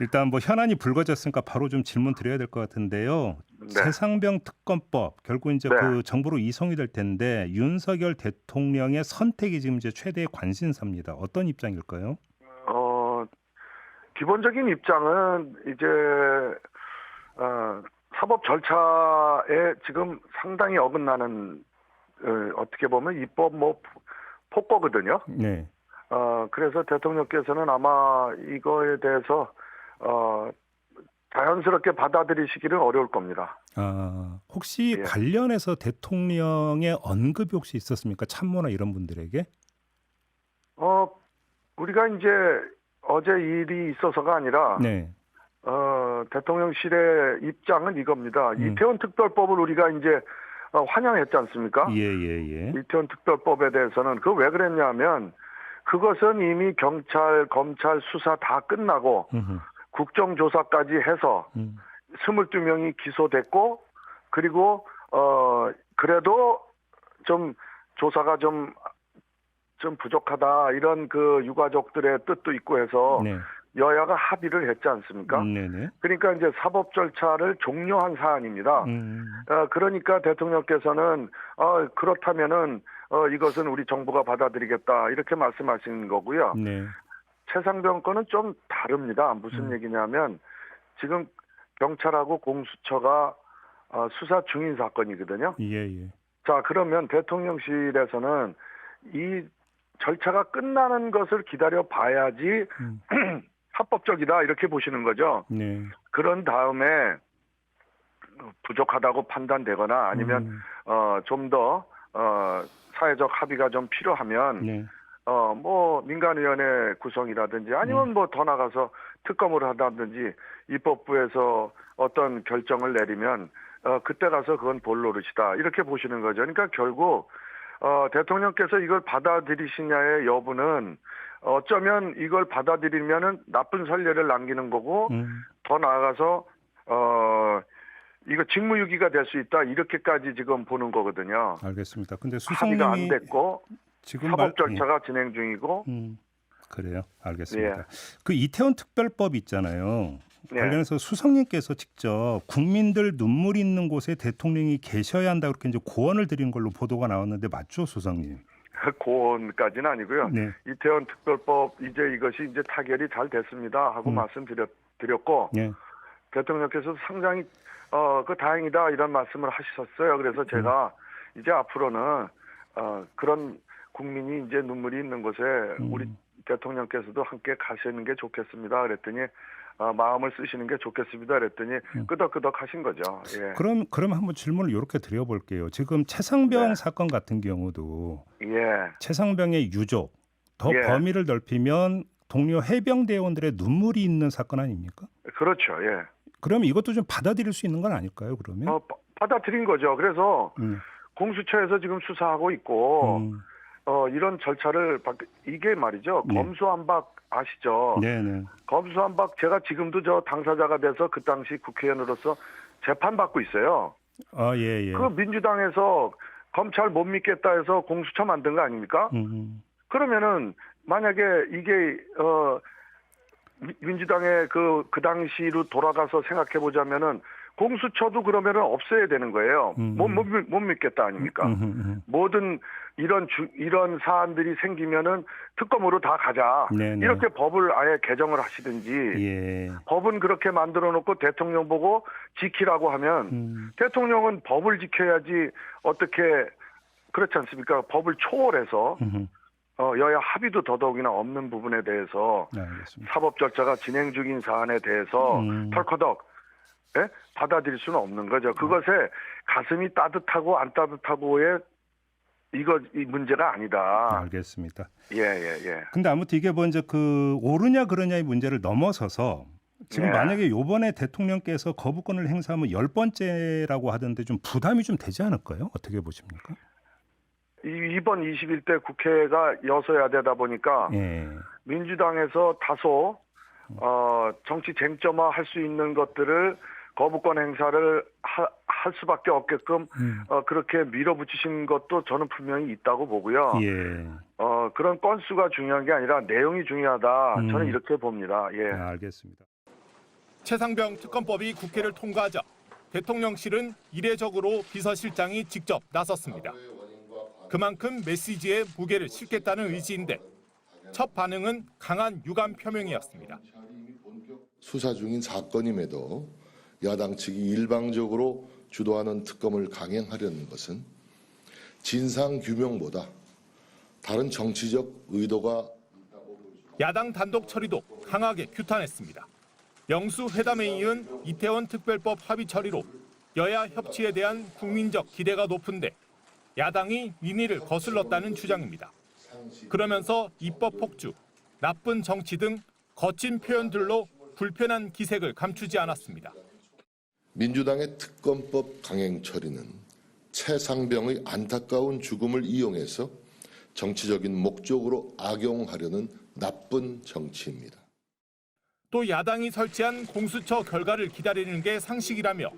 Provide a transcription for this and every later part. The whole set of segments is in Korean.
일단 뭐 현안이 불거졌으니까 바로 좀 질문 드려야 될 것 같은데요. 네. 최상병 특검법 결국 이제 네. 그 정부로 이송이 될 텐데 윤석열 대통령의 선택이 지금 이제 최대의 관심사입니다. 어떤 입장일까요? 어, 기본적인 입장은 이제 사법 절차에 지금 상당히 어긋나는 어떻게 보면 입법 뭐 폭거거든요. 네. 그래서 대통령께서는 아마 이거에 대해서 어, 자연스럽게 받아들이시기는 어려울 겁니다. 혹시 예. 관련해서 대통령의 언급이 혹시 있었습니까? 참모나 이런 분들에게? 어, 우리가 이제 어제 일이 있어서가 아니라 네. 대통령실의 입장은 이겁니다. 음. 이태원 특별법을 우리가 이제 환영했지 않습니까? 예. 이태원 특별법에 대해서는 그 왜 그랬냐면 그것은 이미 경찰, 검찰 수사 다 끝나고 음흠. 국정조사까지 해서 음. 22명이 기소됐고 그리고 그래도 좀 조사가 좀 부족하다 이런 그 유가족들의 뜻도 있고 해서 네. 여야가 합의를 했지 않습니까? 네네. 그러니까 이제 사법 절차를 종료한 사안입니다. 음. 그러니까 대통령께서는 그렇다면은 이것은 우리 정부가 받아들이겠다 이렇게 말씀하신 거고요. 네. 최상병 건은 좀 다릅니다. 무슨 음. 얘기냐면 지금 경찰하고 공수처가 수사 중인 사건이거든요. 예. 자, 그러면 대통령실에서는 이 절차가 끝나는 것을 기다려 봐야지 음. 합법적이다 이렇게 보시는 거죠. 네. 그런 다음에 부족하다고 판단되거나 아니면 음. 좀 더 사회적 합의가 좀 필요하면 네. 뭐 민간위원회 구성이라든지 음. 아니면 뭐 더 나가서 특검을 하다든지 입법부에서 어떤 결정을 내리면 그때 가서 그건 볼 노릇이다 이렇게 보시는 거죠. 그러니까 결국 대통령께서 이걸 받아들이시냐의 여부는 어쩌면 이걸 받아들이면은 나쁜 선례를 남기는 거고 음. 더 나아가서 이거 직무유기가 될 수 있다 이렇게까지 지금 보는 거거든요. 알겠습니다. 근데 합의가 안 수석님이 됐고 지금 사법 예. 절차가 진행 중이고 음. 그래요. 예, 알겠습니다. 그 이태원 특별법 있잖아요. 네. 관련해서 수석님께서 직접 국민들 눈물 있는 곳에 대통령이 계셔야 한다 그렇게 이제 고언을 드린 걸로 보도가 나왔는데 맞죠, 수석님? 고언까지는 아니고요. 네. 이태원 특별법 이제 이것이 이제 타결이 잘 됐습니다 하고 음. 말씀드렸고 예. 대통령께서 상당히 그 다행이다 이런 말씀을 하셨어요. 그래서 음. 제가 이제 앞으로는 그런 국민이 이제 눈물이 있는 곳에 우리 음. 대통령께서도 함께 가시는 게 좋겠습니다. 그랬더니 마음을 쓰시는 게 좋겠습니다. 그랬더니 음. 끄덕끄덕 하신 거죠. 예. 그럼 한번 질문을 이렇게 드려볼게요. 지금 네. 최상병 사건 같은 경우도 예. 최상병의 유족 더 예. 범위를 넓히면 동료 해병대원들의 눈물이 있는 사건 아닙니까? 그렇죠. 예. 그러면 이것도 좀 받아들일 수 있는 건 아닐까요? 그러면? 받아들인 거죠. 그래서 음. 공수처에서 지금 수사하고 있고 음. 이런 절차를 이게 말이죠. 네. 검수완박 아시죠? 네네. 검수완박 제가 지금도 저 당사자가 돼서 그 당시 국회의원으로서 재판받고 있어요. 그 예. 민주당에서 검찰 못 믿겠다 해서 공수처 만든 거 아닙니까? 음. 그러면은 만약에 이게 민주당의 그 당시로 돌아가서 생각해 보자면은 공수처도 그러면은 없애야 되는 거예요. 못 믿겠다 아닙니까? 음. 모든 이런 사안들이 생기면은 특검으로 다 가자. 네네. 이렇게 법을 아예 개정을 하시든지 예. 법은 그렇게 만들어 놓고 대통령 보고 지키라고 하면 음. 대통령은 법을 지켜야지 어떻게 그렇지 않습니까? 법을 초월해서 음흠. 여야 합의도 더더욱이나 없는 부분에 대해서 알겠습니다. 사법 절차가 진행 중인 사안에 대해서 음. 털커덕 받아들일 수는 없는 거죠. 그것에 가슴이 따뜻하고 안 따뜻하고의 이 문제가 아니다. 알겠습니다. 예. 근데 아무튼 이게 뭐 이제 그 옳으냐 그르냐의 문제를 넘어서서 지금 네. 만약에 요번에 대통령께서 거부권을 행사하면 10번째라고 하던데 좀 부담이 좀 되지 않을까요? 어떻게 보십니까? 이번 21대 국회가 여서야되다 보니까 예. 민주당에서 다소 정치 쟁점화 할 수 있는 것들을 거부권 행사를 할 수밖에 없게끔 음. 그렇게 밀어붙이신 것도 저는 분명히 있다고 보고요. 예. 그런 건수가 중요한 게 아니라 내용이 중요하다. 저는 음. 이렇게 봅니다. 예. 알겠습니다. 최상병 특검법이 국회를 통과하자 대통령실은 이례적으로 비서실장이 직접 나섰습니다. 그만큼 메시지에 무게를 실겠다는 의지인데 첫 반응은 강한 유감 표명이었습니다. 수사 중인 사건임에도 야당 측이 일방적으로 주도하는 특검을 강행하려는 것은 진상 규명보다 다른 정치적 의도가 야당 단독 처리도 강하게 규탄했습니다. 영수회담에 이은 이태원 특별법 합의 처리로 여야 협치에 대한 국민적 기대가 높은데 야당이 민의를 거슬렀다는 주장입니다. 그러면서 입법 폭주, 나쁜 정치 등 거친 표현들로 불편한 기색을 감추지 않았습니다. 민주당의 특검법 강행 처리는 최상병의 안타까운 죽음을 이용해서 정치적인 목적으로 악용하려는 나쁜 정치입니다. 또 야당이 설치한 공수처 결과를 기다리는 게 상식이라며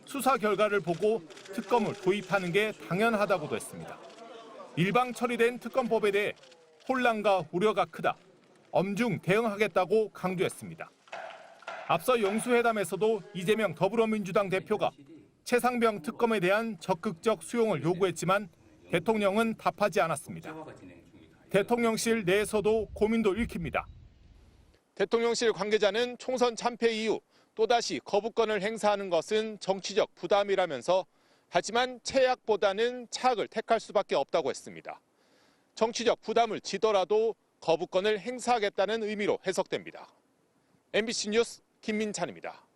수사 결과를 보고 특검을 도입하는 게 당연하다고도 했습니다. 일방 처리된 특검법에 대해 혼란과 우려가 크다, 엄중 대응하겠다고 강조했습니다. 앞서 영수회담에서도 이재명 더불어민주당 대표가 최상병 특검에 대한 적극적 수용을 요구했지만 대통령은 답하지 않았습니다. 대통령실 내에서도 고민도 읽힙니다. 대통령실 관계자는 총선 참패 이후 또다시 거부권을 행사하는 것은 정치적 부담이라면서 하지만 최악보다는 차악을 택할 수밖에 없다고 했습니다. 정치적 부담을 지더라도 거부권을 행사하겠다는 의미로 해석됩니다. MBC 뉴스 김민찬입니다.